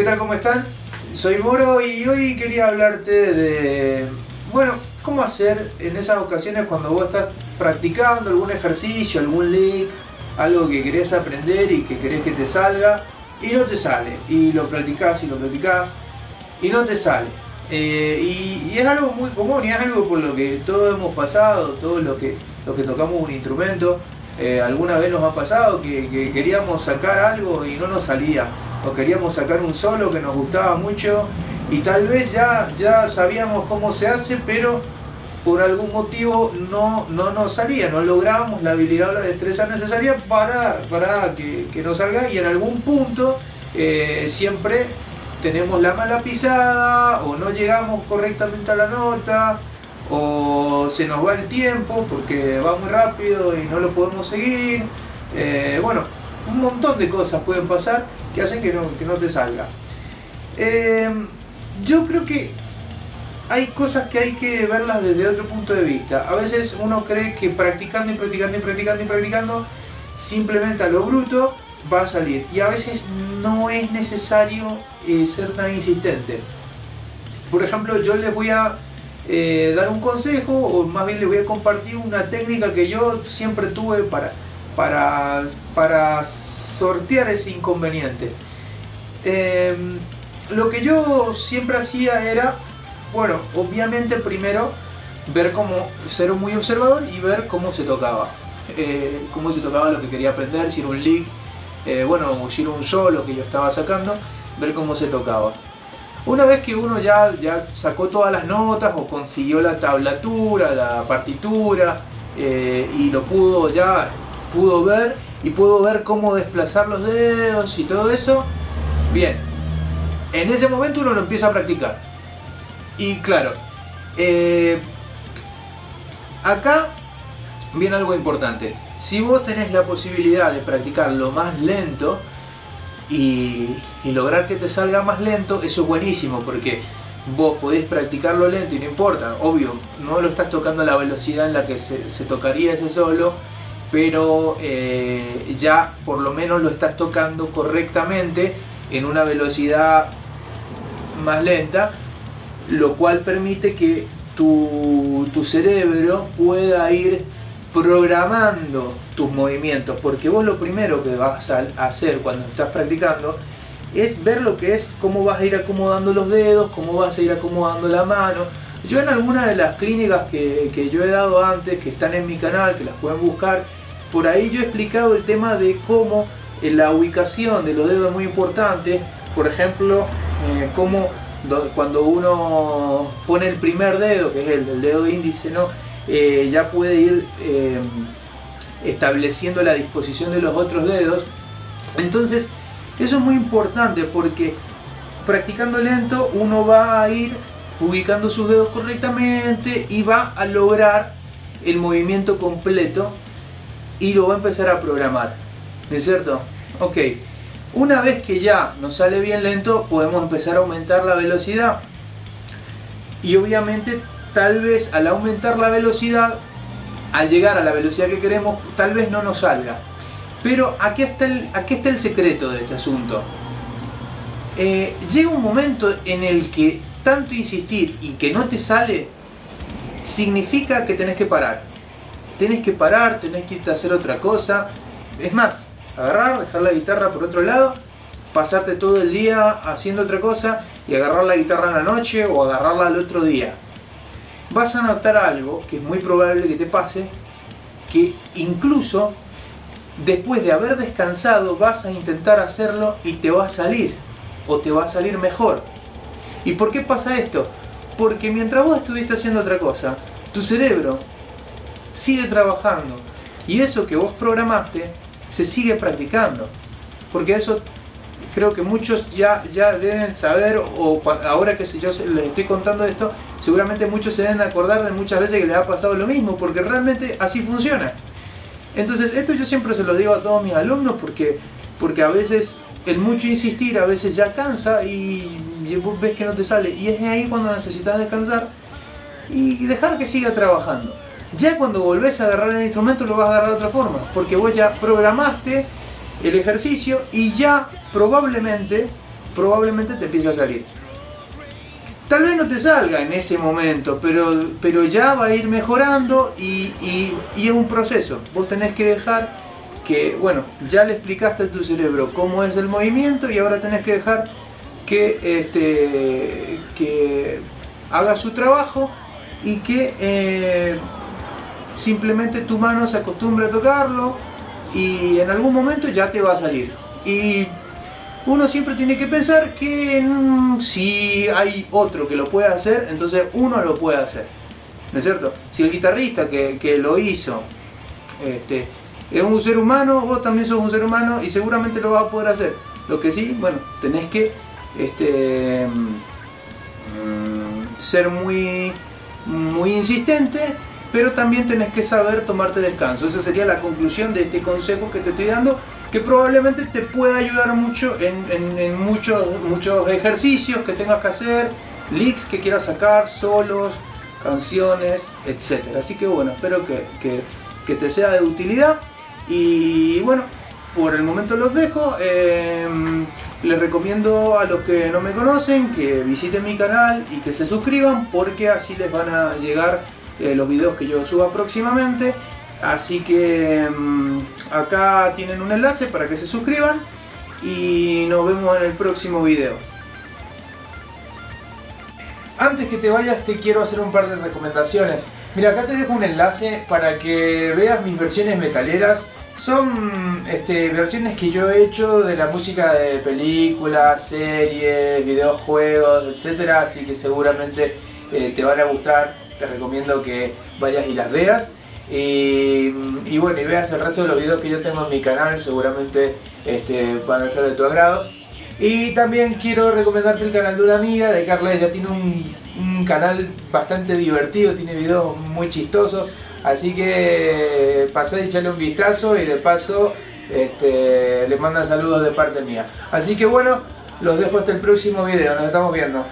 ¿Qué tal? ¿Cómo están? Soy Moro y hoy quería hablarte de, bueno, cómo hacer en esas ocasiones cuando vos estás practicando algún ejercicio, algún lick, algo que querés aprender y que querés que te salga y no te sale, y lo practicás y lo practicás y no te sale. Y es algo muy común y es algo por lo que todos hemos pasado, todos los que tocamos un instrumento. Alguna vez nos ha pasado que queríamos sacar algo y no nos salía, o queríamos sacar un solo que nos gustaba mucho y tal vez ya sabíamos cómo se hace, pero por algún motivo no nos salía, no lográbamos la habilidad o la destreza necesaria para que nos salga, y en algún punto siempre tenemos la mala pisada, o no llegamos correctamente a la nota, o se nos va el tiempo porque va muy rápido y no lo podemos seguir. Bueno, un montón de cosas pueden pasar que hacen que no te salga. Yo creo que hay cosas que hay que verlas desde otro punto de vista. A veces uno cree que practicando y practicando y practicando y practicando, simplemente a lo bruto va a salir, y a veces no es necesario ser tan insistente. Por ejemplo, yo les voy a dar un consejo, o más bien les voy a compartir una técnica que yo siempre tuve para sortear ese inconveniente. Lo que yo siempre hacía era, bueno, obviamente primero ser muy observador y ver cómo se tocaba lo que quería aprender, si era un lick, bueno, si era un solo que yo estaba sacando, ver cómo se tocaba. Una vez que uno ya sacó todas las notas, o consiguió la tablatura, la partitura, y lo pudo ver, y pudo ver cómo desplazar los dedos y todo eso, bien, en ese momento uno lo empieza a practicar. Y claro, acá viene algo importante. Si vos tenés la posibilidad de practicarlo más lento y lograr que te salga más lento, eso es buenísimo, porque vos podés practicarlo lento y no importa, obvio, no lo estás tocando a la velocidad en la que se tocaría ese solo, pero ya por lo menos lo estás tocando correctamente en una velocidad más lenta, lo cual permite que tu cerebro pueda ir programando tus movimientos, porque vos lo primero que vas a hacer cuando estás practicando es ver lo que es, cómo vas a ir acomodando los dedos, cómo vas a ir acomodando la mano. Yo en algunas de las clínicas que yo he dado antes, que están en mi canal, que las pueden buscar, por ahí yo he explicado el tema de cómo la ubicación de los dedos es muy importante. Por ejemplo, cómo cuando uno pone el primer dedo, que es el dedo índice, ¿no? Ya puede ir estableciendo la disposición de los otros dedos. Entonces eso es muy importante, porque practicando lento uno va a ir ubicando sus dedos correctamente y va a lograr el movimiento completo y lo va a empezar a programar, ¿no es cierto? Ok, una vez que ya nos sale bien lento, podemos empezar a aumentar la velocidad, y obviamente tal vez al aumentar la velocidad, al llegar a la velocidad que queremos, tal vez no nos salga. Pero aquí está el secreto de este asunto. Llega un momento en el que tanto insistir y que no te sale, significa que tenés que parar. Tenés que parar, tenés que irte a hacer otra cosa. Es más, agarrar, dejar la guitarra por otro lado, pasarte todo el día haciendo otra cosa y agarrar la guitarra en la noche o agarrarla al otro día. Vas a notar algo que es muy probable que te pase, que incluso después de haber descansado vas a intentar hacerlo y te va a salir, o te va a salir mejor. ¿Y por qué pasa esto? Porque mientras vos estuviste haciendo otra cosa, tu cerebro sigue trabajando, y eso que vos programaste se sigue practicando. Porque eso creo que muchos ya deben saber, o ahora que yo les estoy contando esto, seguramente muchos se deben acordar de muchas veces que les ha pasado lo mismo, porque realmente así funciona. Entonces esto yo siempre se lo digo a todos mis alumnos, porque a veces el mucho insistir a veces ya cansa y vos ves que no te sale, y es ahí cuando necesitas descansar y dejar que siga trabajando. Ya cuando volvés a agarrar el instrumento lo vas a agarrar de otra forma, porque vos ya programaste el ejercicio y ya probablemente probablemente te empiece a salir. Tal vez no te salga en ese momento, pero ya va a ir mejorando y es un proceso. Vos tenés que dejar que, bueno, ya le explicaste a tu cerebro cómo es el movimiento y ahora tenés que dejar que haga su trabajo y que simplemente tu mano se acostumbre a tocarlo y en algún momento ya te va a salir. Y uno siempre tiene que pensar que si hay otro que lo puede hacer, entonces uno lo puede hacer, ¿no es cierto? Si el guitarrista que lo hizo es un ser humano, vos también sos un ser humano y seguramente lo vas a poder hacer. Lo que sí, bueno, tenés que ser muy insistente, pero también tenés que saber tomarte descanso. Esa sería la conclusión de este consejo que te estoy dando, que probablemente te pueda ayudar mucho en muchos ejercicios que tengas que hacer, licks que quieras sacar, solos, canciones, etc. Así que bueno, espero que te sea de utilidad y bueno, por el momento los dejo. Les recomiendo a los que no me conocen que visiten mi canal y que se suscriban, porque así les van a llegar los videos que yo suba próximamente. Así que acá tienen un enlace para que se suscriban y nos vemos en el próximo video. Antes que te vayas te quiero hacer un par de recomendaciones. Mira, acá te dejo un enlace para que veas mis versiones metaleras. Son versiones que yo he hecho de la música de películas, series, videojuegos, etcétera. Así que seguramente te van a gustar. Te recomiendo que vayas y las veas. Y bueno, y veas el resto de los videos que yo tengo en mi canal. Seguramente van a ser de tu agrado. Y también quiero recomendarte el canal de una amiga, de Carla. Ella tiene un canal bastante divertido, tiene videos muy chistosos. Así que pasá y echale un vistazo y de paso les mandan saludos de parte mía. Así que bueno, los dejo hasta el próximo video, nos estamos viendo.